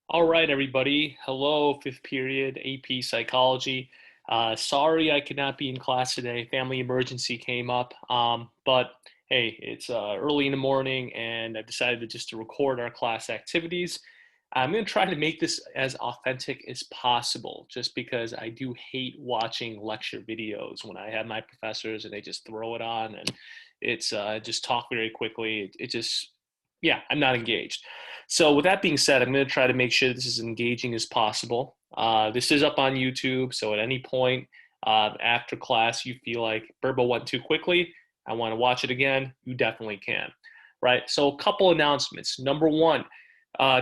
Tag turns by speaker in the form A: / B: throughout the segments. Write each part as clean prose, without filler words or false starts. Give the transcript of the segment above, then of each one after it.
A: All right, everybody. Hello, fifth period, AP Psychology. Sorry I could not be in class today. Family emergency came up. But hey, it's early in the morning and I decided to record our class activities. I'm going to try to make this as authentic as possible just because I do hate watching lecture videos when I have my professors and they just throw it on and it's just talk very quickly. It just, yeah, I'm not engaged. So with that being said, I'm going to try to make sure this is engaging as possible. This is up on YouTube, so at any point after class you feel like Burbo went too quickly, I want to watch it again, you definitely can. Right? So a couple announcements. Number one,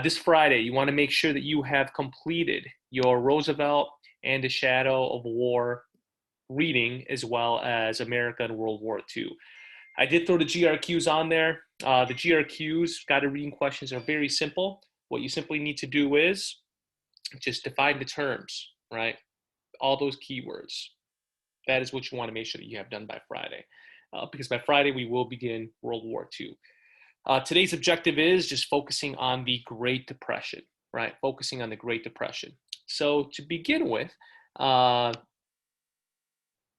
A: this Friday, you want to make sure that you have completed your Roosevelt and the Shadow of War reading as well as America and World War II. I did throw the GRQs on there. The GRQs, guided reading questions, are very simple. What you simply need to do is just define the terms, right? All those keywords. That is what you want to make sure that you have done by Friday. Because by Friday, we will begin World War II. Today's objective is just focusing on the Great Depression, right? Focusing on the Great Depression. So to begin with,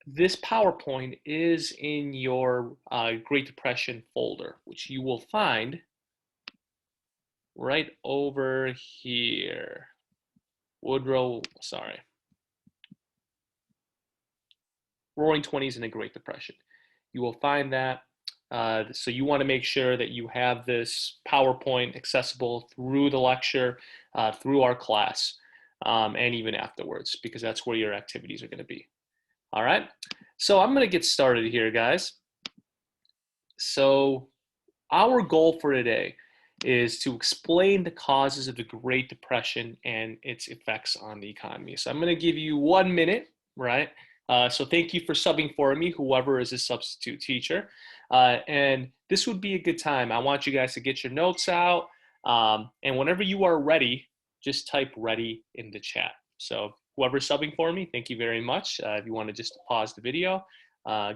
A: this PowerPoint is in your Great Depression folder, which you will find right over here. Roaring 20s and the Great Depression. You will find that. So you want to make sure that you have this PowerPoint accessible through the lecture, through our class, and even afterwards, because that's where your activities are going to be. All right, so I'm going to get started here, guys. So our goal for today is to explain the causes of the Great Depression and its effects on the economy. So I'm going to give you 1 minute, right? So thank you for subbing for me, whoever is a substitute teacher. And this would be a good time. I want you guys to get your notes out. And whenever you are ready, just type ready in the chat. So whoever's subbing for me, thank you very much. If you want to just pause the video,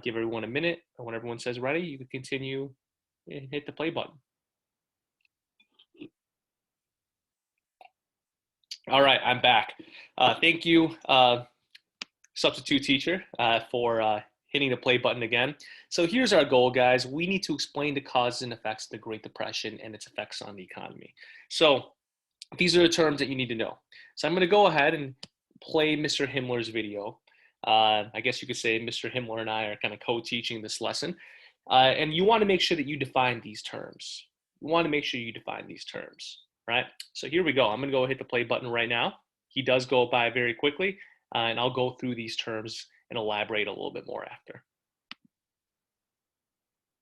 A: give everyone a minute. And when everyone says ready, you can continue and hit the play button. All right, I'm back. Thank you, substitute teacher, for hitting the play button again. So here's our goal, guys. We need to explain the causes and effects of the Great Depression and its effects on the economy. So these are the terms that you need to know. So I'm going to go ahead and play Mr. Himmler's video. I guess you could say Mr. Himmler and I are kind of co-teaching this lesson. And you want to make sure that you define these terms. You want to make sure you define these terms, right? So here we go. I'm going to go hit the play button right now. He does go by very quickly, and I'll go through these terms and elaborate a little bit more after.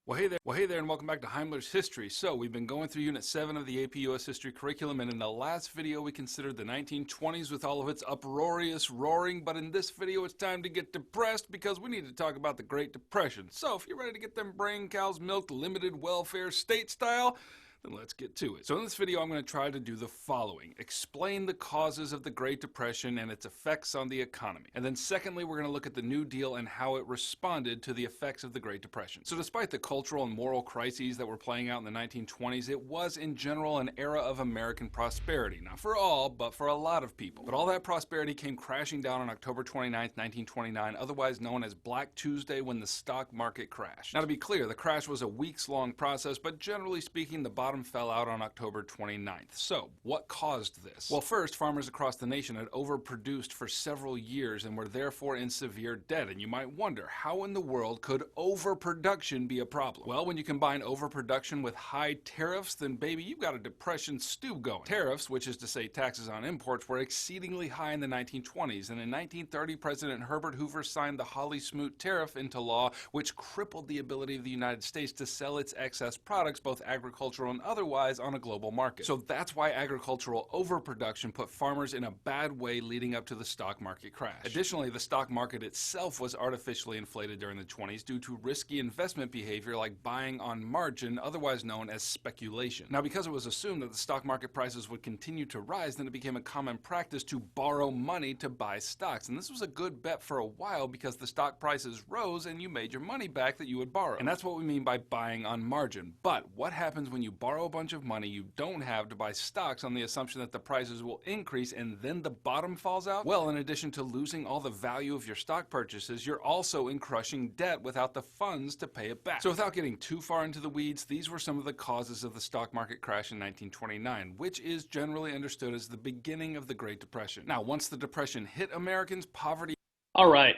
B: Well, hey there, and welcome back to Heimler's History. So, we've been going through Unit 7 of the AP US History curriculum, and in the last video we considered the 1920s with all of its uproarious roaring, but in this video it's time to get depressed because we need to talk about the Great Depression. So, if you're ready to get them brain cows milked limited welfare state style, then let's get to it. So in this video, I'm going to try to do the following. Explain the causes of the Great Depression and its effects on the economy. And then secondly, we're going to look at the New Deal and how it responded to the effects of the Great Depression. So despite the cultural and moral crises that were playing out in the 1920s, it was in general an era of American prosperity. Not for all, but for a lot of people. But all that prosperity came crashing down on October 29th, 1929, otherwise known as Black Tuesday, when the stock market crashed. Now to be clear, the crash was a weeks-long process, but generally speaking, the bottom fell out on October 29th. So, what caused this? Well, first, farmers across the nation had overproduced for several years and were therefore in severe debt. And you might wonder, how in the world could overproduction be a problem? Well, when you combine overproduction with high tariffs, then baby, you've got a depression stew going. Tariffs, which is to say taxes on imports, were exceedingly high in the 1920s. And in 1930, President Herbert Hoover signed the Hawley-Smoot Tariff into law, which crippled the ability of the United States to sell its excess products, both agricultural and otherwise, on a global market. So that's why agricultural overproduction put farmers in a bad way leading up to the stock market crash. Additionally, the stock market itself was artificially inflated during the 20s due to risky investment behavior like buying on margin, otherwise known as speculation. Now, because it was assumed that the stock market prices would continue to rise, then it became a common practice to borrow money to buy stocks. And this was a good bet for a while because the stock prices rose and you made your money back that you would borrow. And that's what we mean by buying on margin. But what happens when you borrow a bunch of money you don't have to buy stocks on the assumption that the prices will increase and then the bottom falls out? Well, in addition to losing all the value of your stock purchases, you're also in crushing debt without the funds to pay it back. So without getting too far into the weeds, these were some of the causes of the stock market crash in 1929, which is generally understood as the beginning of the Great Depression. Now, once the Depression hit Americans, poverty...
A: All right.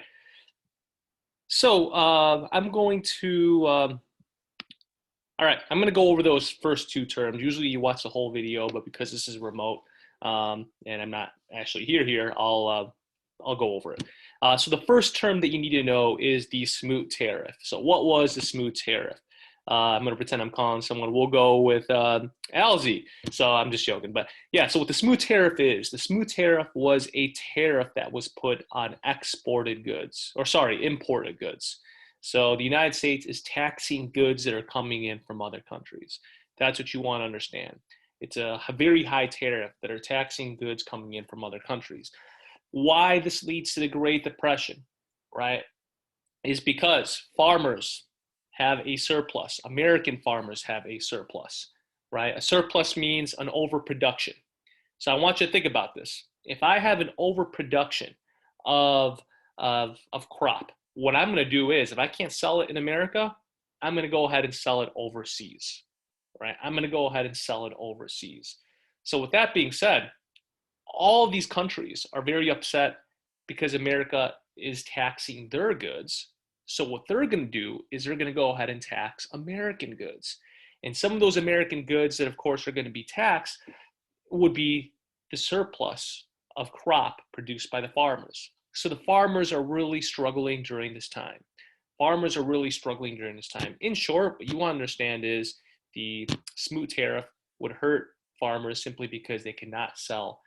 A: So I'm going to I'm going to go over those first two terms. Usually you watch the whole video, but because this is remote and I'm not actually here, I'll go over it. So the first term that you need to know is the Smoot tariff. So what was the Smoot tariff? I'm going to pretend I'm calling someone. We'll go with Alzy. So I'm just joking. But yeah, so what the Smoot tariff is, the Smoot tariff was a tariff that was put on imported goods. So the United States is taxing goods that are coming in from other countries. That's what you want to understand. It's a very high tariff that are taxing goods coming in from other countries. Why this leads to the Great Depression, right, is because farmers have a surplus. American farmers have a surplus, right? A surplus means an overproduction. So I want you to think about this. If I have an overproduction of crop, what I'm going to do is, if I can't sell it in America, I'm going to go ahead and sell it overseas, right? I'm going to go ahead and sell it overseas. So with that being said, all of these countries are very upset because America is taxing their goods. So what they're going to do is they're going to go ahead and tax American goods. And some of those American goods that, of course, are going to be taxed would be the surplus of crop produced by the farmers. So the farmers are really struggling during this time. Farmers are really struggling during this time. In short, what you want to understand is the Smoot tariff would hurt farmers simply because they cannot sell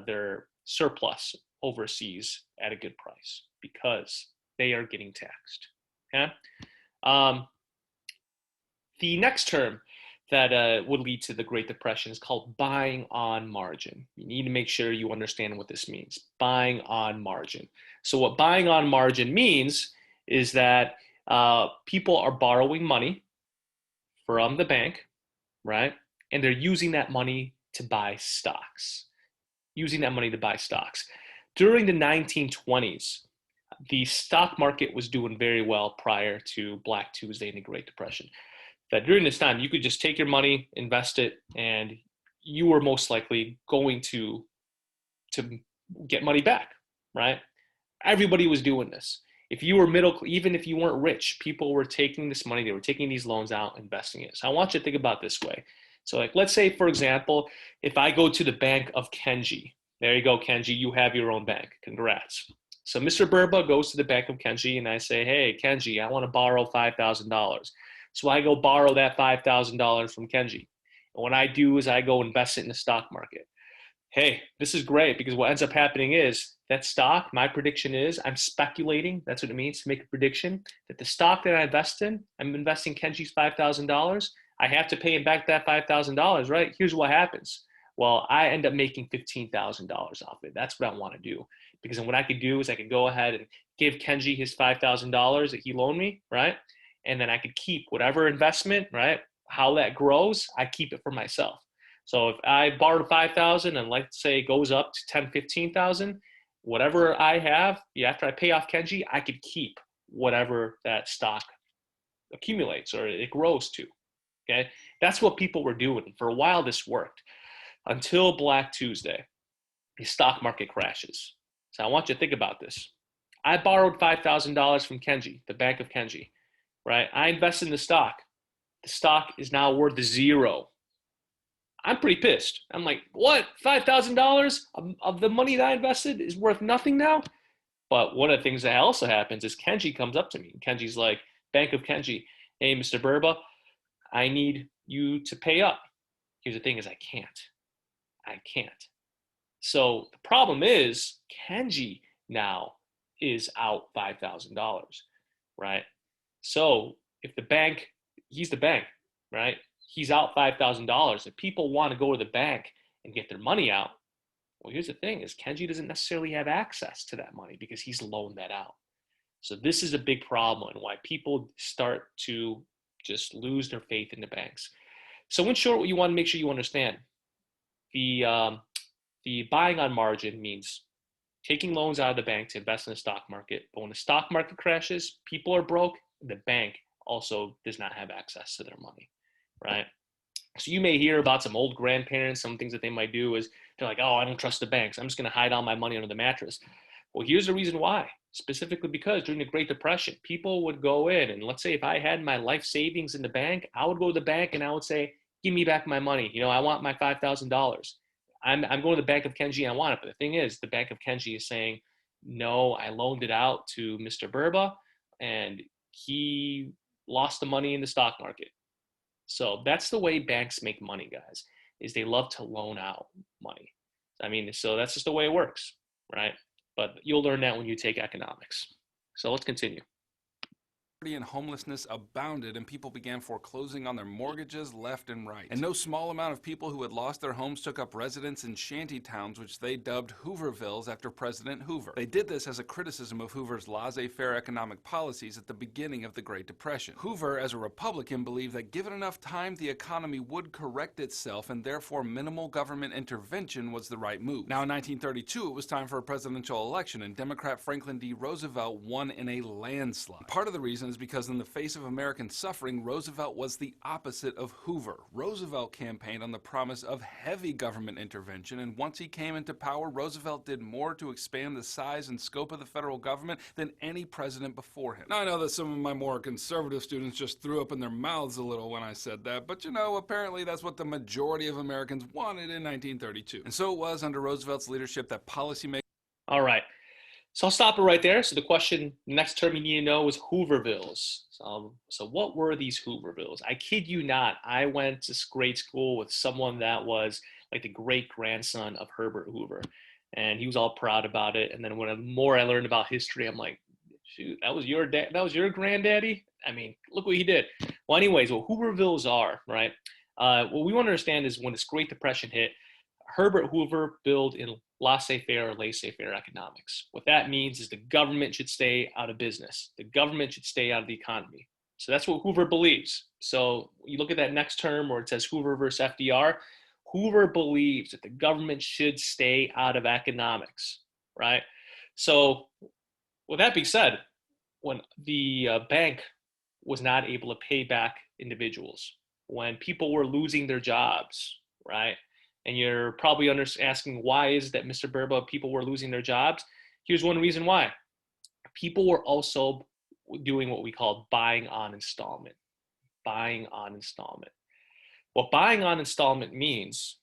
A: their surplus overseas at a good price because they are getting taxed. Okay. The next term that would lead to the Great Depression is called buying on margin. You need to make sure you understand what this means. Buying on margin. So what buying on margin means is that people are borrowing money from the bank, right? And they're using that money to buy stocks. During the 1920s, the stock market was doing very well prior to Black Tuesday and the Great Depression. That during this time, you could just take your money, invest it, and you were most likely going to get money back, right? Everybody was doing this. If you were even if you weren't rich, people were taking this money, they were taking these loans out, investing it. So I want you to think about this way. So like, let's say, for example, if I go to the Bank of Kenji, there you go, Kenji, you have your own bank. Congrats. So Mr. Burba goes to the Bank of Kenji and I say, hey, Kenji, I want to borrow $5,000. So I go borrow that $5,000 from Kenji. And what I do is I go invest it in the stock market. Hey, this is great because what ends up happening is that stock, my prediction is I'm speculating. That's what it means to make a prediction that the stock that I invest in, I'm investing Kenji's $5,000. I have to pay him back that $5,000, right? Here's what happens. Well, I end up making $15,000 off it. That's what I want to do. Because then what I could do is I could go ahead and give Kenji his $5,000 that he loaned me, right? And then I could keep whatever investment, right? How that grows, I keep it for myself. So if I borrowed 5,000 and let's say it goes up to 10, 15,000, whatever I have, after I pay off Kenji, I could keep whatever that stock accumulates or it grows to. Okay, that's what people were doing. For a while, this worked until Black Tuesday. The stock market crashes. So I want you to think about this. I borrowed $5,000 from Kenji, the Bank of Kenji, right? I invested in the stock. The stock is now worth zero. I'm pretty pissed. I'm like, what? $5,000 of the money that I invested is worth nothing now? But one of the things that also happens is Kenji comes up to me. Kenji's like, Bank of Kenji, hey, Mr. Burba, I need you to pay up. Here's the thing is I can't. So the problem is Kenji now is out $5,000, right? So if the bank, he's the bank, right? He's out $5,000. If people want to go to the bank and get their money out, well, here's the thing is Kenji doesn't necessarily have access to that money because he's loaned that out. So this is a big problem and why people start to just lose their faith in the banks. So in short, what you want to make sure you understand, the um, the buying on margin means taking loans out of the bank to invest in the stock market. But when the stock market crashes, people are broke. The bank also does not have access to their money, right? So you may hear about some old grandparents, some things that they might do is they're like, oh, I don't trust the banks. I'm just going to hide all my money under the mattress. Well, here's the reason why. Specifically because during the Great Depression, people would go in and let's say if I had my life savings in the bank, I would go to the bank and I would say, give me back my money. I want my $5,000. I'm going to the Bank of Kenji. I want it. But the thing is, the Bank of Kenji is saying, no, I loaned it out to Mr. Burba and he lost the money in the stock market. So that's the way banks make money, guys, is they love to loan out money. So that's just the way it works, right? But you'll learn that when you take economics. So let's continue.
B: And homelessness abounded, and people began foreclosing on their mortgages left and right. And no small amount of people who had lost their homes took up residence in shanty towns, which they dubbed Hoovervilles after President Hoover. They did this as a criticism of Hoover's laissez-faire economic policies at the beginning of the Great Depression. Hoover, as a Republican, believed that given enough time, the economy would correct itself, and therefore minimal government intervention was the right move. Now, in 1932, it was time for a presidential election, and Democrat Franklin D. Roosevelt won in a landslide. Part of the reason is because in the face of American suffering, Roosevelt was the opposite of Hoover. Roosevelt campaigned on the promise of heavy government intervention, and once he came into power, Roosevelt did more to expand the size and scope of the federal government than any president before him. Now, I know that some of my more conservative students just threw up in their mouths a little when I said that, but apparently that's what the majority of Americans wanted in 1932. And so it was under Roosevelt's leadership that policymakers...
A: All right. So I'll stop it right there. So the question, next term you need to know is Hoovervilles. So what were these Hoovervilles? I kid you not, I went to grade school with someone that was like the great grandson of Herbert Hoover. And he was all proud about it. And then when the more I learned about history, I'm like, shoot, that was your dad, that was your granddaddy? I mean, look what he did. Well, anyways, what Hoovervilles are, right? What we want to understand is when this Great Depression hit, Herbert Hoover built in laissez-faire or laissez-faire economics. What that means is the government should stay out of business. The government should stay out of the economy. So that's what Hoover believes. So you look at that next term where it says Hoover versus FDR. Hoover believes that the government should stay out of economics, right? So with that being said, when the bank was not able to pay back individuals, when people were losing their jobs, right? And you're probably asking why is that, Mr. Burba, people were losing their jobs? Here's one reason why. People were also doing what we call buying on installment. Buying on installment. What buying on installment means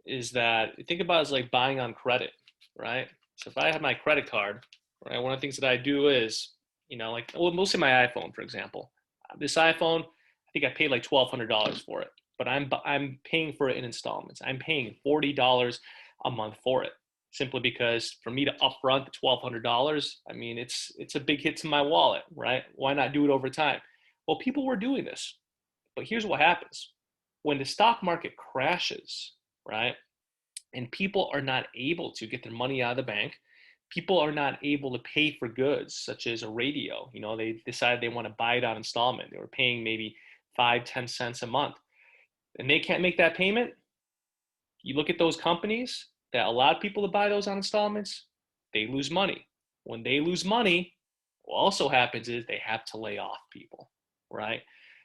A: is that, think about it as like buying on credit, right? So if I have my credit card, right, one of the things that I do is, mostly my iPhone, for example. This iPhone, I think I paid like $1,200 for it, but I'm paying for it in installments. I'm paying $40 a month for it, simply because for me to upfront the $1,200, I mean, it's a big hit to my wallet, right? Why not do it over time? Well, people were doing this, but here's what happens. When the stock market crashes, right, and people are not able to get their money out of the bank, people are not able to pay for goods such as a radio. They decided they want to buy it on installment. They were paying maybe 5-10 cents a month, and they can't make that payment. You look at those companies that allowed people to buy those on installments, they lose money. When they lose money, what also happens is they have to lay off people, right?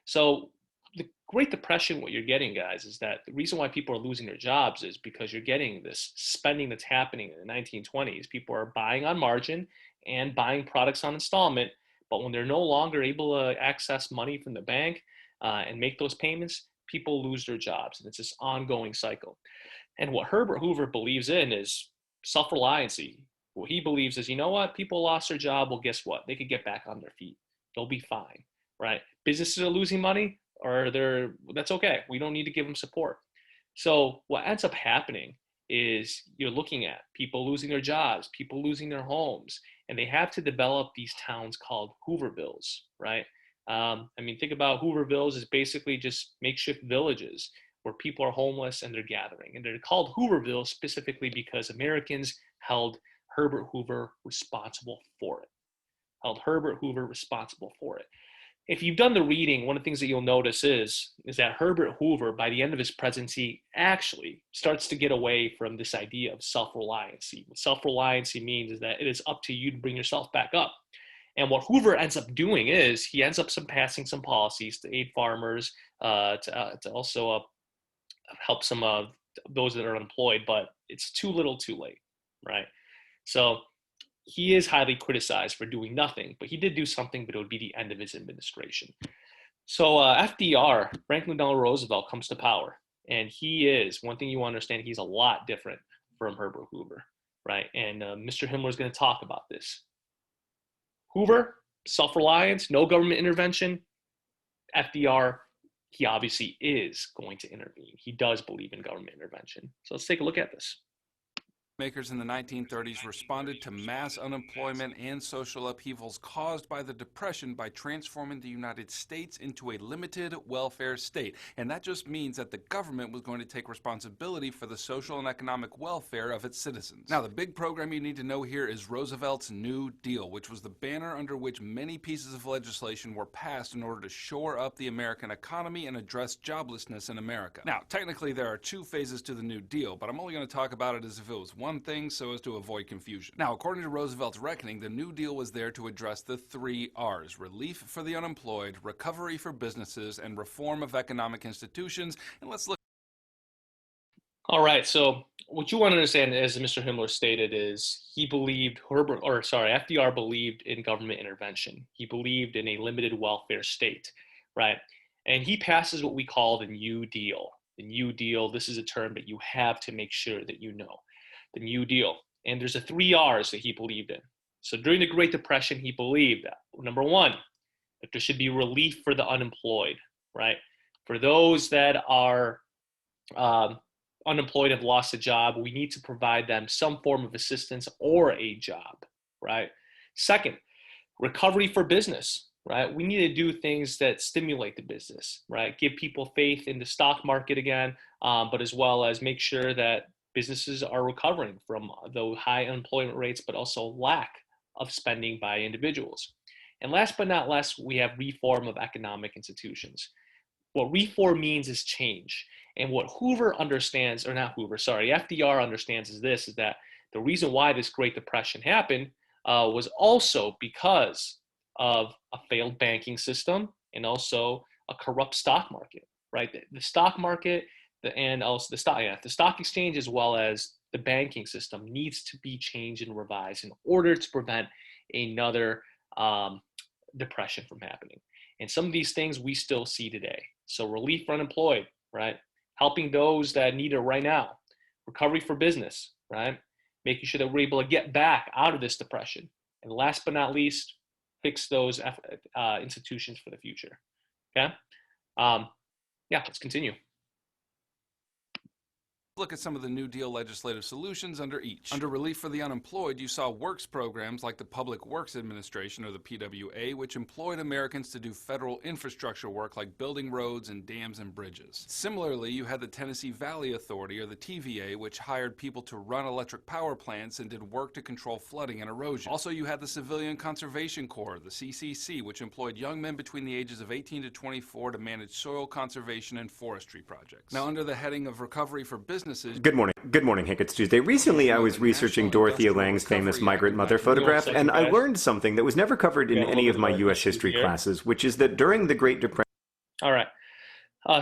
A: So the Great Depression, what you're getting, guys, is that the reason why people are losing their jobs is because you're getting this spending that's happening in the 1920s. People are buying on margin and buying products on installment, but when they're no longer able to access money from the bank and make those payments, people lose their jobs, and it's this ongoing cycle. And what Herbert Hoover believes in is self-reliancy. What he believes is, you know what? People lost their job. Well, guess what? They could get back on their feet. They'll be fine, right? Businesses are losing money, that's okay. We don't need to give them support. So what ends up happening is you're looking at people losing their jobs, people losing their homes, and they have to develop these towns called Hoovervilles, right? Think about Hoovervilles as basically just makeshift villages where people are homeless and they're gathering. And they're called Hoovervilles specifically because Americans held Herbert Hoover responsible for it. if you've done the reading, one of the things that you'll notice is that Herbert Hoover, by the end of his presidency, actually starts to get away from this idea of self-reliancy. What self-reliancy means is that it is up to you to bring yourself back up. And what Hoover ends up doing is he ends up passing some policies to aid farmers, to also help some of those that are unemployed, but it's too little too late, right? So he is highly criticized for doing nothing, but he did do something, but it would be the end of his administration. So FDR, Franklin Delano Roosevelt, comes to power, and he is, one thing you understand, he's a lot different from Herbert Hoover, right? And Mr. Himmler is going to talk about this. Hoover, self-reliance, no government intervention. FDR, he obviously is going to intervene. He does believe in government intervention. So let's take a look at this.
B: Makers in the 1930s responded to mass unemployment and social upheavals caused by the Depression by transforming the United States into a limited welfare state. And that just means that the government was going to take responsibility for the social and economic welfare of its citizens. Now, the big program you need to know here is Roosevelt's New Deal, which was the banner under which many pieces of legislation were passed in order to shore up the American economy and address joblessness in America. Now, technically there are two phases to the New Deal, but I'm only going to talk about it as if it was one thing so as to avoid confusion. Now, according to Roosevelt's reckoning, the New Deal was there to address the 3 R's: relief for the unemployed, recovery for businesses, and reform of economic institutions. And let's look.
A: All right, so what you want to understand, as Mr. Himmler stated, is he believed FDR believed in government intervention. He believed in a limited welfare state, right? And he passes what we call the New Deal. The New Deal, this is a term that you have to make sure that you know. The New Deal. And there's the 3 R's that he believed in. So during the Great Depression, he believed that, number one, that there should be relief for the unemployed, right? For those that are unemployed, have lost a job, we need to provide them some form of assistance or a job, right? Second, recovery for business, right? We need to do things that stimulate the business, right? Give people faith in the stock market again, but as well as make sure that businesses are recovering from the high unemployment rates, but also lack of spending by individuals. And last but not least, we have reform of economic institutions. What reform means is change. And what FDR understands is this, is that the reason why this Great Depression happened was also because of a failed banking system and also a corrupt stock market, right? The stock market and also the stock exchange, as well as the banking system, needs to be changed and revised in order to prevent another depression from happening. And some of these things we still see today. So relief for unemployed, right? Helping those that need it right now. Recovery for business, right? Making sure that we're able to get back out of this depression. And last but not least, fix those institutions for the future. Okay? Yeah, let's continue.
B: Look at some of the New Deal legislative solutions under each. Under relief for the unemployed, you saw works programs like the Public Works Administration, or the PWA, which employed Americans to do federal infrastructure work like building roads and dams and bridges. Similarly, you had the Tennessee Valley Authority, or the TVA, which hired people to run electric power plants and did work to control flooding and erosion. Also, you had the Civilian Conservation Corps, the CCC, which employed young men between the ages of 18 to 24 to manage soil conservation and forestry projects. Now, under the heading of recovery for businesses.
C: Good morning, Hank. It's Tuesday. Recently, I was researching Dorothea Lange's famous migrant mother photograph, and I learned something that was never covered in any of my U.S. history classes, which is that during the Great Depression...
A: All right.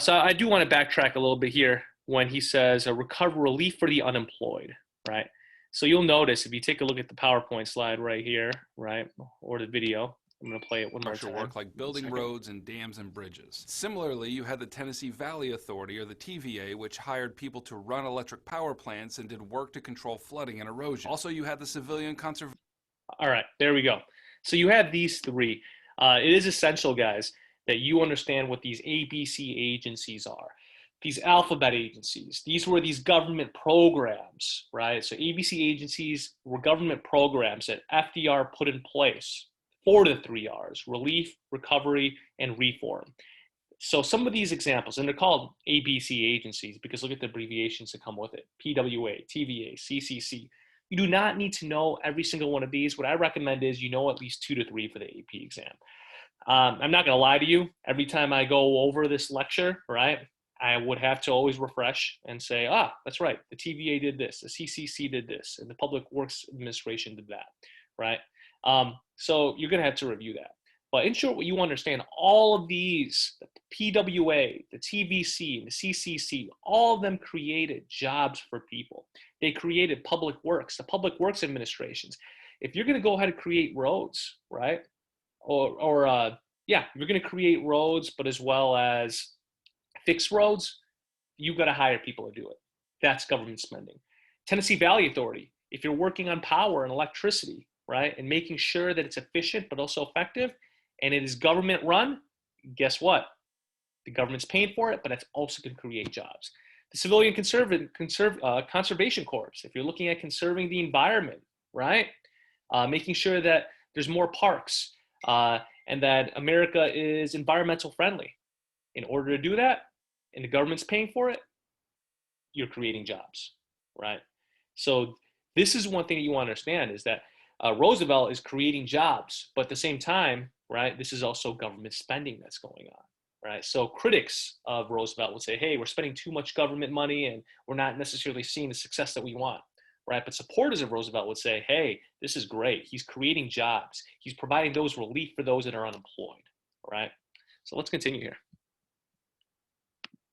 A: So I do want to backtrack a little bit here when he says a relief for the unemployed, right? So you'll notice if you take a look at the PowerPoint slide right here, right, or the video, I'm going to play it one more time.
B: Work like building roads and dams and bridges. Similarly, you had the Tennessee Valley Authority, or the TVA, which hired people to run electric power plants and did work to control flooding and erosion. Also, you had the Civilian Conservation...
A: All right, there we go. So you have these three. It is essential, guys, that you understand what these ABC agencies are. These alphabet agencies, these were these government programs, right? So ABC agencies were government programs that FDR put in place for the 3 R's: relief, recovery, and reform. So some of these examples, and they're called ABC agencies because look at the abbreviations that come with it: PWA, TVA, CCC. You do not need to know every single one of these. What I recommend is you know at least 2 to 3 for the AP exam. I'm not going to lie to you. Every time I go over this lecture, right, I would have to always refresh and say, that's right. The TVA did this, the CCC did this, and the Public Works Administration did that, right? So you're going to have to review that. But in short, what you understand, all of these, the PWA, the TVC, and the CCC, all of them created jobs for people. They created public works, the Public Works Administrations. If you're going to go ahead and create roads, right, you're going to create roads, but as well as fix roads, you've got to hire people to do it. That's government spending. Tennessee Valley Authority, if you're working on power and electricity, right, and making sure that it's efficient but also effective, and it is government run, guess what? The government's paying for it, but it's also going to create jobs. The Civilian Conservation Corps, if you're looking at conserving the environment, right, making sure that there's more parks, and that America is environmental friendly. In order to do that, and the government's paying for it, you're creating jobs, right? So this is one thing you want to understand is that Roosevelt is creating jobs, but at the same time, right, this is also government spending that's going on, right? So critics of Roosevelt would say, hey, we're spending too much government money and we're not necessarily seeing the success that we want, right? But supporters of Roosevelt would say, hey, this is great. He's creating jobs. He's providing those relief for those that are unemployed, right? So let's continue here.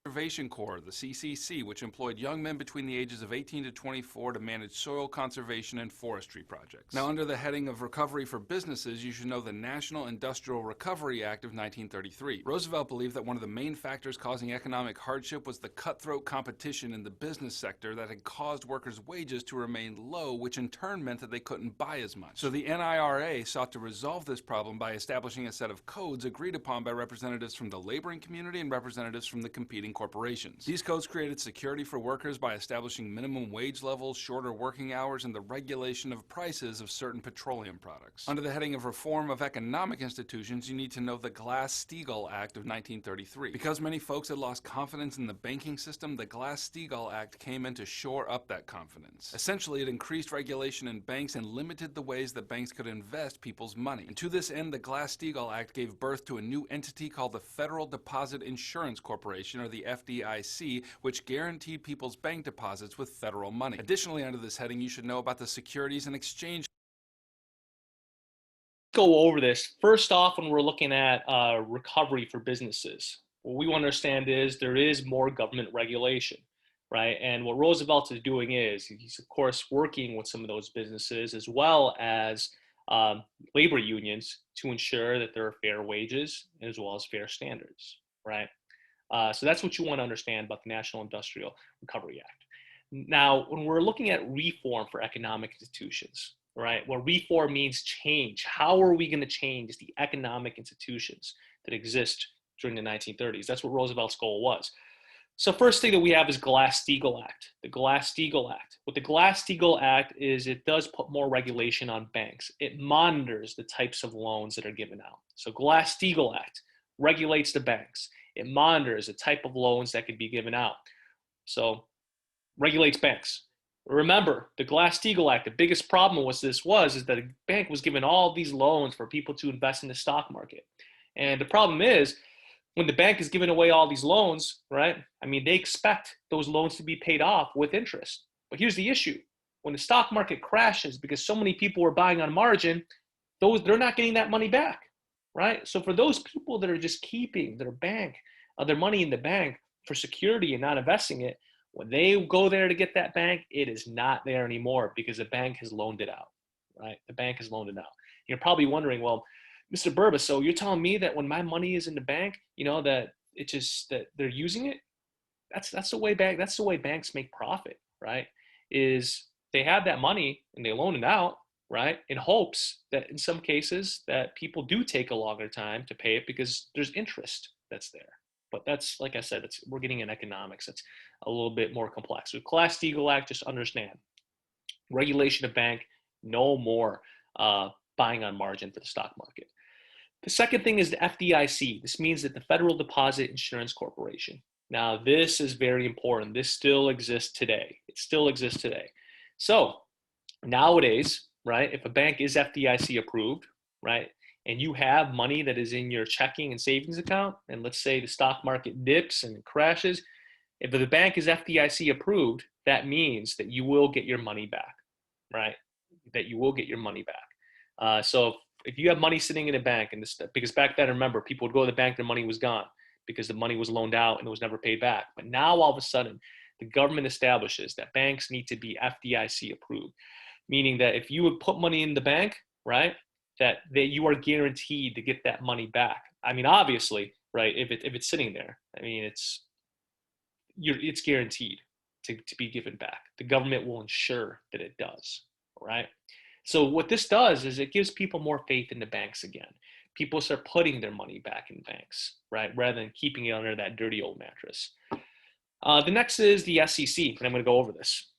B: Conservation Corps, the CCC, which employed young men between the ages of 18 to 24 to manage soil conservation and forestry projects. Now, under the heading of recovery for businesses, you should know the National Industrial Recovery Act of 1933. Roosevelt believed that one of the main factors causing economic hardship was the cutthroat competition in the business sector that had caused workers' wages to remain low, which in turn meant that they couldn't buy as much. So the NIRA sought to resolve this problem by establishing a set of codes agreed upon by representatives from the laboring community and representatives from the competing corporations. These codes created security for workers by establishing minimum wage levels, shorter working hours, and the regulation of prices of certain petroleum products. Under the heading of reform of economic institutions, you need to know the Glass-Steagall Act of 1933. Because many folks had lost confidence in the banking system, the Glass-Steagall Act came in to shore up that confidence. Essentially, it increased regulation in banks and limited the ways that banks could invest people's money. And to this end, the Glass-Steagall Act gave birth to a new entity called the Federal Deposit Insurance Corporation, or the FDIC, which guaranteed people's bank deposits with federal money. Additionally, under this heading, you should know about the Securities and Exchange.
A: Go over this. First off, when we're looking at recovery for businesses, what we want to understand is there is more government regulation, right? And what Roosevelt is doing is he's, of course, working with some of those businesses as well as labor unions to ensure that there are fair wages as well as fair standards, right? So that's what you want to understand about the National Industrial Recovery Act. Now, when we're looking at reform for economic institutions, right, well, reform means change. How are we going to change the economic institutions that exist during the 1930s? That's what Roosevelt's goal was. So first thing that we have is Glass-Steagall Act. The Glass-Steagall Act. What the Glass-Steagall Act is, it does put more regulation on banks. It monitors the types of loans that are given out. So Glass-Steagall Act regulates the banks. It monitors the type of loans that could be given out. So regulates banks. Remember, the Glass-Steagall Act, the biggest problem is that a bank was given all these loans for people to invest in the stock market. And the problem is, when the bank is giving away all these loans, right, I mean, they expect those loans to be paid off with interest. But here's the issue. When the stock market crashes because so many people were buying on margin, they're not getting that money back, right? So for those people that are just keeping their money in the bank for security and not investing it, when they go there to get that bank, it is not there anymore because the bank has loaned it out, right? The bank has loaned it out. You're probably wondering, well, Mr. Burba, so you're telling me that when my money is in the bank, that that they're using it? That's the way banks make profit, right? Is they have that money and they loan it out, right? In hopes that in some cases that people do take a longer time to pay it because there's interest that's there. But that's, like I said, we're getting in economics. It's a little bit more complex. With Glass-Steagall Act, just understand, regulation of bank, no more buying on margin for the stock market. The second thing is the FDIC. This means that the Federal Deposit Insurance Corporation. Now, this is very important. This still exists today. It still exists today. So nowadays, right, if a bank is FDIC approved, right, and you have money that is in your checking and savings account, and let's say the stock market dips and crashes, if the bank is FDIC approved, that means that you will get your money back, right? That you will get your money back. So if you have money sitting in a bank, and this, because back then, remember, people would go to the bank, their money was gone because the money was loaned out and it was never paid back. But now all of a sudden, the government establishes that banks need to be FDIC approved, meaning that if you would put money in the bank, right, that you are guaranteed to get that money back. I mean, obviously, right, if it's sitting there, I mean, it's guaranteed to be given back. The government will ensure that it does, right? So what this does is it gives people more faith in the banks again. People start putting their money back in banks, right, rather than keeping it under that dirty old mattress. The next is the SEC, and I'm going to go over this.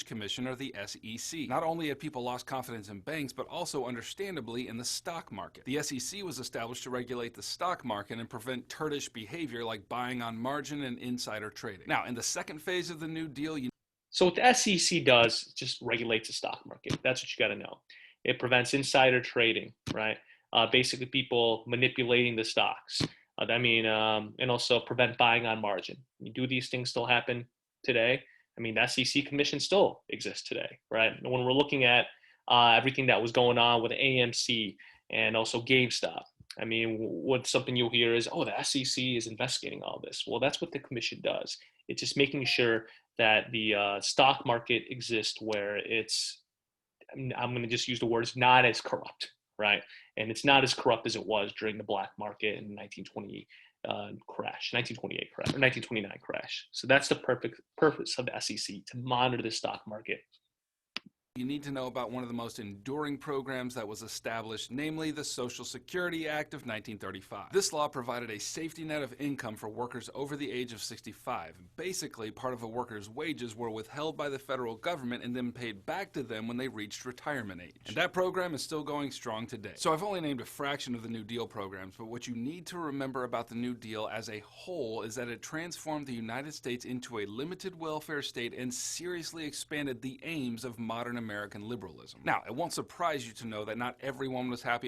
B: Commission, or the SEC. Not only have people lost confidence in banks, but also understandably in the stock market. The SEC was established to regulate the stock market and prevent turdish behavior like buying on margin and insider trading. Now, in the second phase of the New Deal,
A: so what the SEC does, it just regulates the stock market. That's what you got to know. It prevents insider trading, right? Basically, people manipulating the stocks. And also prevent buying on margin. Do these things still happen today? I mean, the SEC commission still exists today, right? When we're looking at everything that was going on with AMC and also GameStop, I mean, what's something you'll hear is, oh, the SEC is investigating all this. Well, that's what the commission does. It's just making sure that the stock market exists where I'm going to just use the words, not as corrupt, right? And it's not as corrupt as it was during the black market in the 1928 crash, or 1929 crash. So that's the perfect purpose of the SEC, to monitor the stock market.
B: You need to know about one of the most enduring programs that was established, namely the Social Security Act of 1935. This law provided a safety net of income for workers over the age of 65. Basically, part of a worker's wages were withheld by the federal government and then paid back to them when they reached retirement age. And that program is still going strong today. So I've only named a fraction of the New Deal programs, but what you need to remember about the New Deal as a whole is that it transformed the United States into a limited welfare state and seriously expanded the aims of modern American liberalism. Now, it won't surprise you to know that not everyone was happy.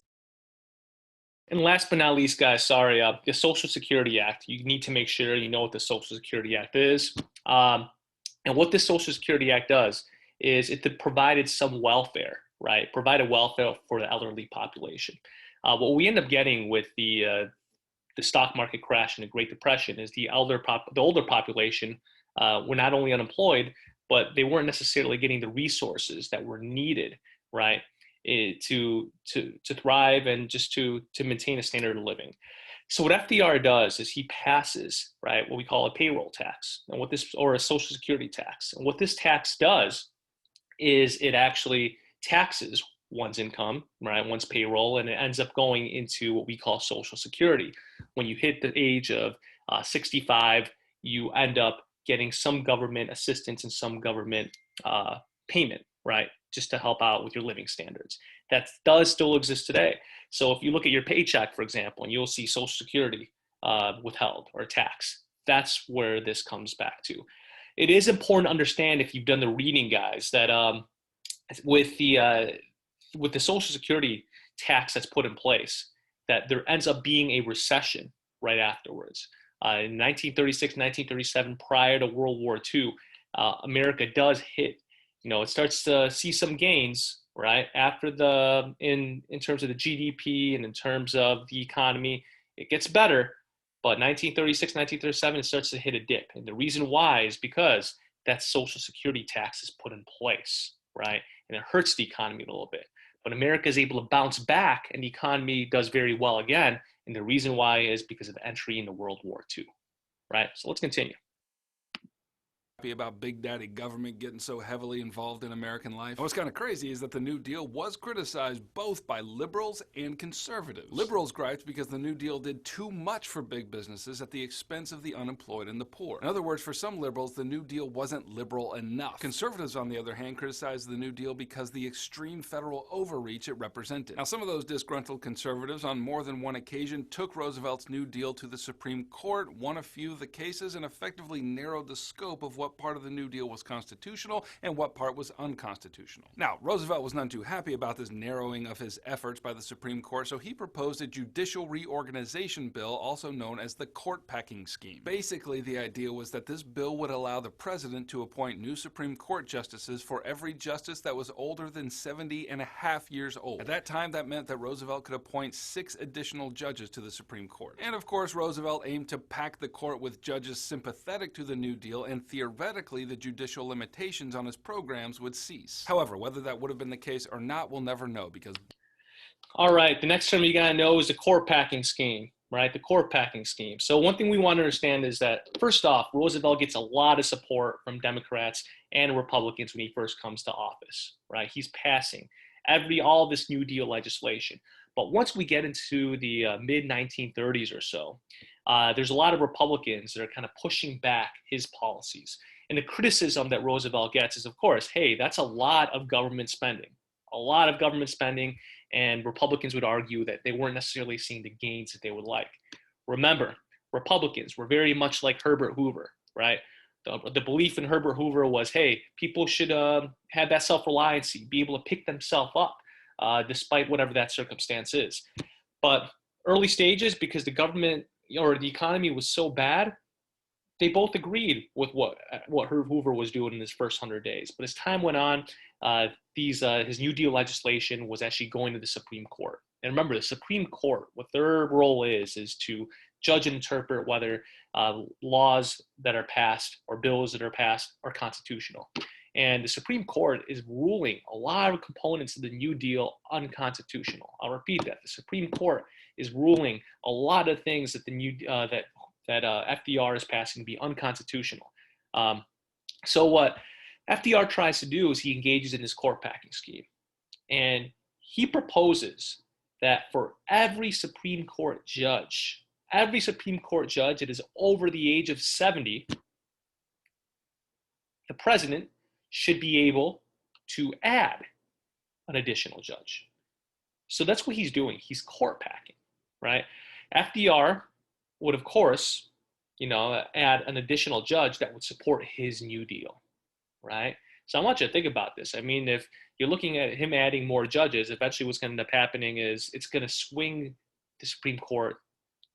A: And last but not least, guys, sorry, the Social Security Act. You need to make sure you know what the Social Security Act is. And what the Social Security Act does is it provided some welfare, right? Provided welfare for the elderly population. What we end up getting with the stock market crash and the Great Depression is the older population were not only unemployed, but they weren't necessarily getting the resources that were needed, right, to thrive and just to maintain a standard of living. So what FDR does is he passes, right, what we call a payroll tax, and or a Social Security tax. And what this tax does is it actually taxes one's income, right, one's payroll, and it ends up going into what we call Social Security. When you hit the age of 65, you end up getting some government assistance and some government payment, right, just to help out with your living standards. That does still exist today. So if you look at your paycheck, for example, and you'll see Social Security withheld or tax, that's where this comes back to. It is important to understand, if you've done the reading, guys, that with the Social Security tax that's put in place, that there ends up being a recession right afterwards. In 1936, 1937, prior to World War II, America does hit, it starts to see some gains, right? After in terms of the GDP and in terms of the economy, it gets better. But 1936, 1937, it starts to hit a dip. And the reason why is because that Social Security tax is put in place, right? And it hurts the economy a little bit. But America is able to bounce back and the economy does very well again. And the reason why is because of the entry into World War II, right? So let's continue.
B: About big daddy government getting so heavily involved in American life. And what's kind of crazy is that the New Deal was criticized both by liberals and conservatives. Liberals griped because the New Deal did too much for big businesses at the expense of the unemployed and the poor. In other words, for some liberals, the New Deal wasn't liberal enough. Conservatives, on the other hand, criticized the New Deal because the extreme federal overreach it represented. Now, some of those disgruntled conservatives on more than one occasion took Roosevelt's New Deal to the Supreme Court, won a few of the cases, and effectively narrowed the scope of what what part of the New Deal was constitutional and what part was unconstitutional. Now, Roosevelt was none too happy about this narrowing of his efforts by the Supreme Court, so he proposed a judicial reorganization bill, also known as the court packing scheme. Basically, the idea was that this bill would allow the president to appoint new Supreme Court justices for every justice that was older than 70 and a half years old. At that time, that meant that Roosevelt could appoint 6 additional judges to the Supreme Court. And of course, Roosevelt aimed to pack the court with judges sympathetic to the New Deal, and theoretically, the judicial limitations on his programs would cease. However, whether that would have been the case or not, we'll never know, because...
A: All right, the next term you gotta know is the court packing scheme, right? The court packing scheme. So one thing we want to understand is that, first off, Roosevelt gets a lot of support from Democrats and Republicans when he first comes to office, right? He's passing all this New Deal legislation. But once we get into the mid-1930s or so, there's a lot of Republicans that are kind of pushing back his policies. And the criticism that Roosevelt gets is, of course, hey, that's a lot of government spending. A lot of government spending, and Republicans would argue that they weren't necessarily seeing the gains that they would like. Remember, Republicans were very much like Herbert Hoover, right? The belief in Herbert Hoover was, hey, people should have that self-reliancy, be able to pick themselves up, despite whatever that circumstance is. But early stages, because the government or the economy was so bad, they both agreed with what Hoover was doing in his first 100 days. But as time went on, his New Deal legislation was actually going to the Supreme Court. And remember, the Supreme Court, what their role is to judge and interpret whether laws that are passed or bills that are passed are constitutional. And the Supreme Court is ruling a lot of components of the New Deal unconstitutional. I'll repeat that. The Supreme Court is ruling a lot of things that FDR is passing to be unconstitutional. So what FDR tries to do is he engages in this court packing scheme. And he proposes that for every Supreme Court judge that is over the age of 70, the president should be able to add an additional judge. So that's what he's doing. He's court packing, right? FDR would, of course, add an additional judge that would support his New Deal, right? So I want you to think about this. I mean, if you're looking at him adding more judges, eventually what's going to end up happening is it's going to swing the Supreme Court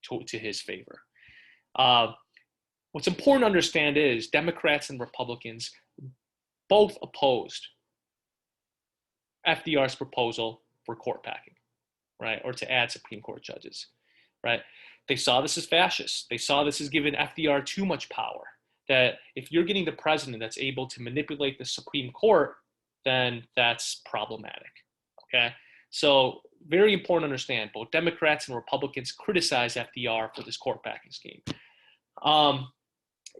A: to his favor. What's important to understand is Democrats and Republicans both opposed FDR's proposal for court packing, right? Or to add Supreme Court judges, right? They saw this as fascist. They saw this as giving FDR too much power, that if you're getting the president that's able to manipulate the Supreme Court, then that's problematic, okay? So very important to understand, both Democrats and Republicans criticize FDR for this court packing scheme.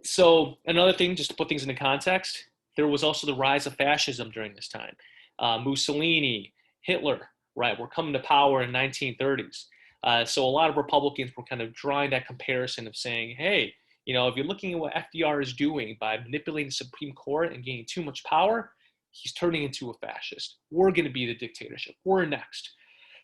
A: So another thing, just to put things into context, there was also the rise of fascism during this time. Mussolini, Hitler, right, were coming to power in the 1930s. So a lot of Republicans were kind of drawing that comparison of saying, hey, if you're looking at what FDR is doing by manipulating the Supreme Court and gaining too much power, he's turning into a fascist. We're going to be the dictatorship. We're next.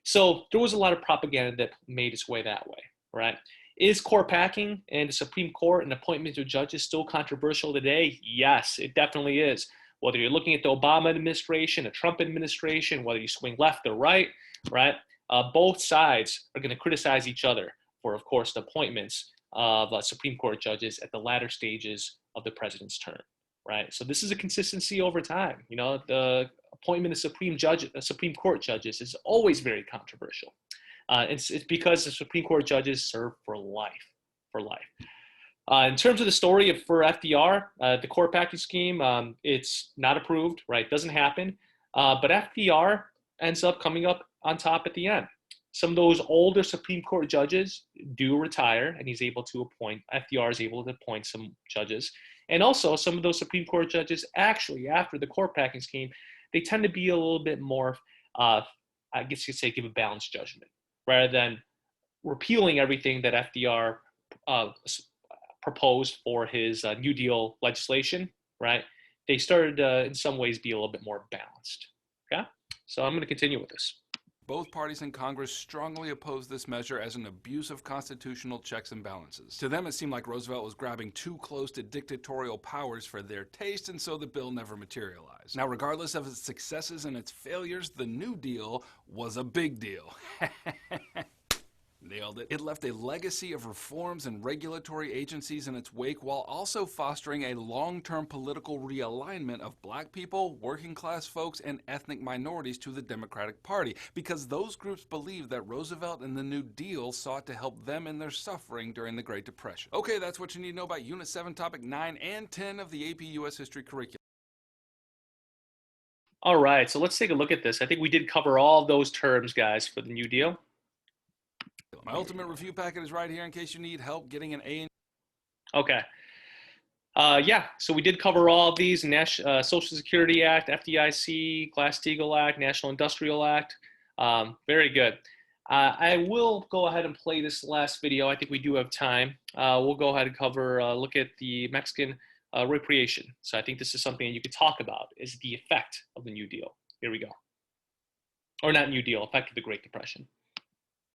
A: So there was a lot of propaganda that made its way that way, right? Is court packing and the Supreme Court and appointment of judges still controversial today? Yes, it definitely is. Whether you're looking at the Obama administration, the Trump administration, whether you swing left or right, both sides are going to criticize each other for, of course, the appointments of Supreme Court judges at the latter stages of the president's term, right? So this is a consistency over time. The appointment of Supreme Court judges is always very controversial. It's because the Supreme Court judges serve for life. In terms of the story for FDR, the court packing scheme, it's not approved, right? Doesn't happen. But FDR ends up coming up on top at the end. Some of those older Supreme Court judges do retire, and FDR is able to appoint some judges. And also, some of those Supreme Court judges, actually, after the court packing scheme, they tend to be a little bit more, I guess you could say, give a balanced judgment, rather than repealing everything that FDR proposed for his New Deal legislation, right? They started in some ways be a little bit more balanced, okay? So I'm going to continue with this.
B: both parties in Congress strongly opposed this measure as an abuse of constitutional checks and balances. To them, it seemed like Roosevelt was grabbing too close to dictatorial powers for their taste, and so the bill never materialized. Now, regardless of its successes and its failures, the New Deal was a big deal. Nailed it. It left a legacy of reforms and regulatory agencies in its wake while also fostering a long-term political realignment of black people, working class folks, and ethnic minorities to the Democratic Party, because those groups believed that Roosevelt and the New Deal sought to help them in their suffering during the Great Depression. Okay, that's what you need to know about Unit 7, Topic 9 and 10 of the AP US History curriculum.
A: All right, so let's take a look at this. I think we did cover all those terms, guys, for the New Deal.
B: My ultimate review packet is right here in case you need help getting an A.
A: Okay. Yeah, so we did cover all of these: Social Security Act, FDIC, Glass-Steagall Act, National Industrial Act. Very good. I will go ahead and play this last video. I think we do have time. We'll go ahead and cover, look at the Mexican repatriation. So I think this is something that you could talk about, is the effect of the New Deal. Here we go. Or not New Deal, effect of the Great Depression.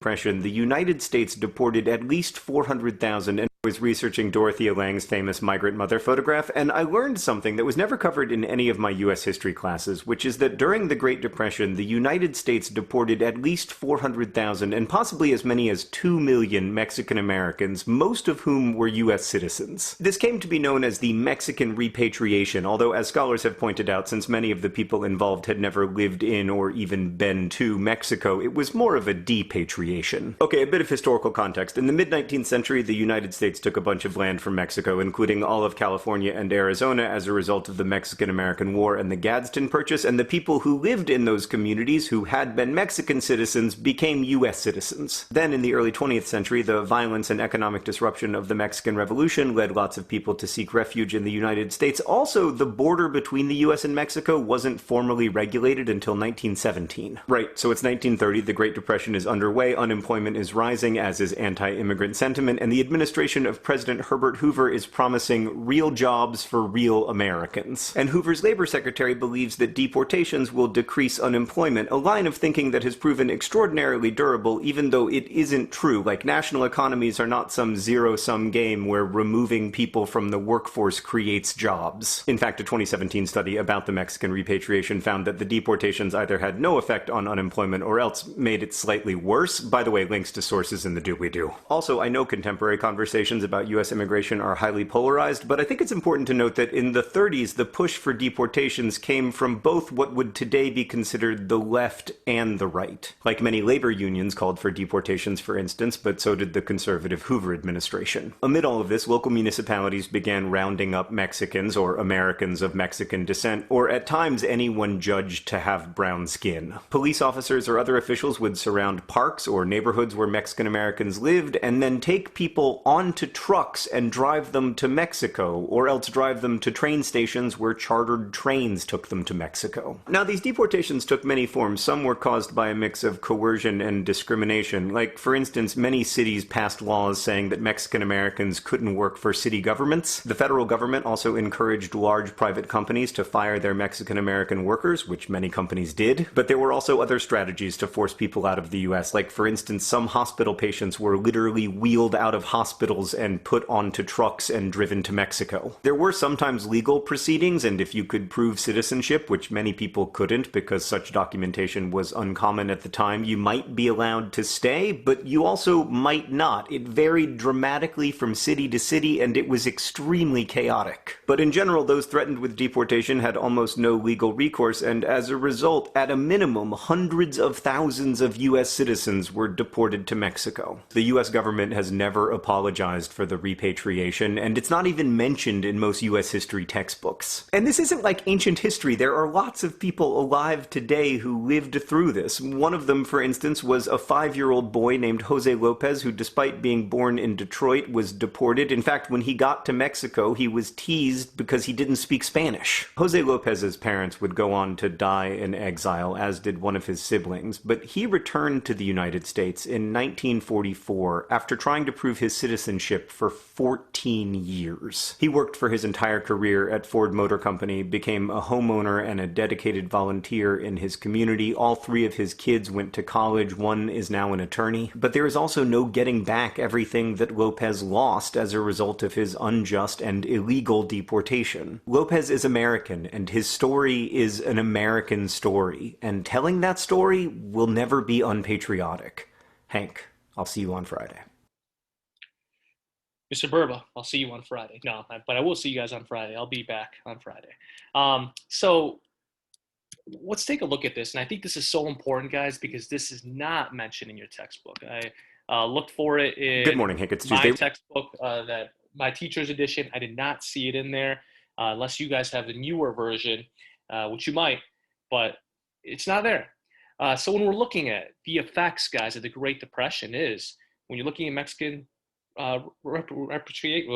C: The United States deported at least 400,000, and I was researching Dorothea Lange's famous migrant mother photograph, and I learned something that was never covered in any of my U.S. history classes, which is that during the Great Depression, the United States deported at least 400,000 and possibly as many as 2 million Mexican Americans, most of whom were U.S. citizens. This came to be known as the Mexican Repatriation, although as scholars have pointed out, since many of the people involved had never lived in or even been to Mexico, it was more of a depatriation. Okay, a bit of historical context. In the mid-19th century, the United States took a bunch of land from Mexico, including all of California and Arizona, as a result of the Mexican-American War and the Gadsden Purchase, and the people who lived in those communities who had been Mexican citizens became U.S. citizens. Then, in the early 20th century, the violence and economic disruption of the Mexican Revolution led lots of people to seek refuge in the United States. Also, the border between the U.S. and Mexico wasn't formally regulated until 1917. Right, so it's 1930, the Great Depression is underway, unemployment is rising, as is anti-immigrant sentiment, and the administration of President Herbert Hoover is promising real jobs for real Americans. And Hoover's labor secretary believes that deportations will decrease unemployment, a line of thinking that has proven extraordinarily durable, even though it isn't true. Like, national economies are not some zero-sum game where removing people from the workforce creates jobs. In fact, a 2017 study about the Mexican repatriation found that the deportations either had no effect on unemployment or else made it slightly worse. By the way, links to sources in the doobly-doo. Also, I know contemporary conversations about U.S. immigration are highly polarized, but I think it's important to note that in the 30s, the push for deportations came from both what would today be considered the left and the right. Like, many labor unions called for deportations, for instance, but so did the conservative Hoover administration. Amid all of this, local municipalities began rounding up Mexicans, or Americans of Mexican descent, or at times anyone judged to have brown skin. Police officers or other officials would surround parks or neighborhoods where Mexican Americans lived, and then take people onto trucks and drive them to Mexico, or else drive them to train stations where chartered trains took them to Mexico. Now, these deportations took many forms. Some were caused by a mix of coercion and discrimination. Like, for instance, many cities passed laws saying that Mexican Americans couldn't work for city governments. The federal government also encouraged large private companies to fire their Mexican American workers, which many companies did. But there were also other strategies to force people out of the U.S., like, for instance, some hospital patients were literally wheeled out of hospitals and put onto trucks and driven to Mexico. There were sometimes legal proceedings, and if you could prove citizenship, which many people couldn't because such documentation was uncommon at the time, you might be allowed to stay, but you also might not. It varied dramatically from city to city, and it was extremely chaotic. But in general, those threatened with deportation had almost no legal recourse, and as a result, at a minimum, hundreds of thousands of U.S. citizens were deported to Mexico. The U.S. government has never apologized for the repatriation, and it's not even mentioned in most U.S. history textbooks. And this isn't like ancient history. There are lots of people alive today who lived through this. One of them, for instance, was a 5-year-old boy named Jose Lopez, who, despite being born in Detroit, was deported. In fact, when he got to Mexico, he was teased because he didn't speak Spanish. Jose Lopez's parents would go on to die in exile, as did one of his siblings, but he returned to the United States in 1944 after trying to prove his citizenship dealership for 14 years. He worked for his entire career at Ford Motor Company, became a homeowner and a dedicated volunteer in his community. All three of his kids went to college. One is now an attorney. But there is also no getting back everything that Lopez lost as a result of his unjust and illegal deportation. Lopez is American, and his story is an American story, and telling that story will never be unpatriotic. Hank, I'll see you on Friday.
A: Mr. Burba, I'll see you on Friday. No, but I will see you guys on Friday. I'll be back on Friday. So let's take a look at this. And I think this is so important, guys, because this is not mentioned in your textbook. I looked for it
C: Good
A: in
C: morning, Hank. It's
A: my
C: Tuesday.
A: textbook, that my teacher's edition. I did not see it in there, unless you guys have the newer version, which you might, but it's not there. So when we're looking at the effects, guys, of the Great Depression is when you're looking at Mexican repatriate,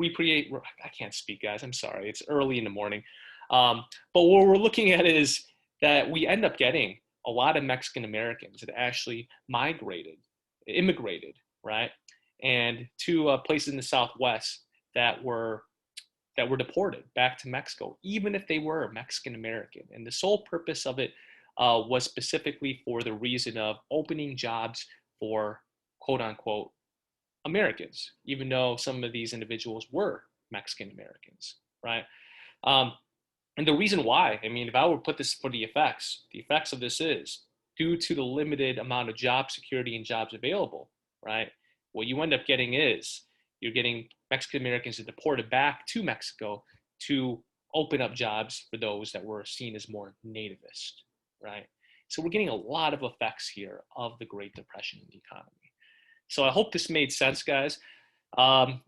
A: I can't speak, guys. I'm sorry. It's early in the morning. But what we're looking at is that we end up getting a lot of Mexican Americans that actually immigrated, right? And to places in the Southwest that were deported back to Mexico, even if they were Mexican American. And the sole purpose of it was specifically for the reason of opening jobs for quote unquote Americans, even though some of these individuals were Mexican Americans, right? And the reason why, I mean, if I were to put this for the effects of this is due to the limited amount of job security and jobs available, right? What you end up getting is you're getting Mexican Americans deported back to Mexico to open up jobs for those that were seen as more nativist, right? So we're getting a lot of effects here of the Great Depression in the economy. So I hope this made sense, guys. I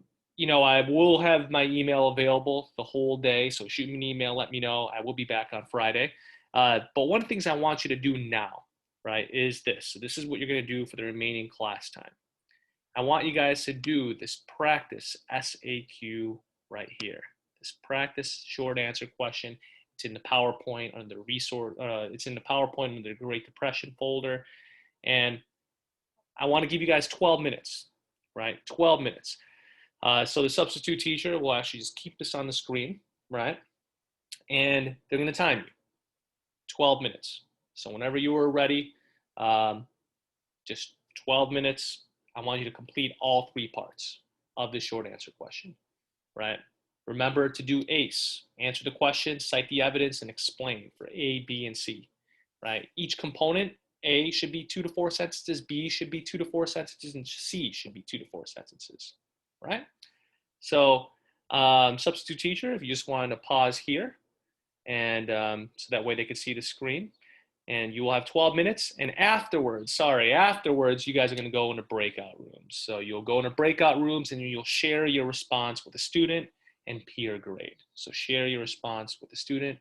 A: will have my email available the whole day, so shoot me an email, let me know. I will be back on Friday. But one of the things I want you to do now, right, is this. So this is what you're going to do for the remaining class time. I want you guys to do this practice SAQ right here. This practice short answer question. It's in the PowerPoint under the resource. It's in the PowerPoint under the Great Depression folder, and I want to give you guys 12 minutes, right? 12 minutes. So the substitute teacher will actually just keep this on the screen, right? And they're going to time you 12 minutes. So whenever you are ready, just 12 minutes. I want you to complete all three parts of this short answer question, right? Remember to do ACE, answer the question, cite the evidence, and explain for A, B, and C, right? Each component, A should be 2 to 4 sentences, B should be 2 to 4 sentences, and C should be 2 to 4 sentences, right? So substitute teacher, if you just wanted to pause here, and so that way they could see the screen, and you will have 12 minutes. And afterwards, you guys are going to go into breakout rooms. So you'll go into breakout rooms and you'll share your response with a student and peer grade. So share your response with the student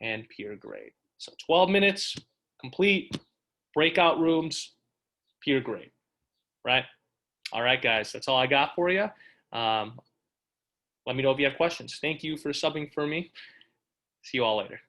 A: and peer grade. So 12 minutes, complete, breakout rooms, peer grade, right? All right, guys, that's all I got for you. Let me know if you have questions. Thank you for subbing for me. See you all later.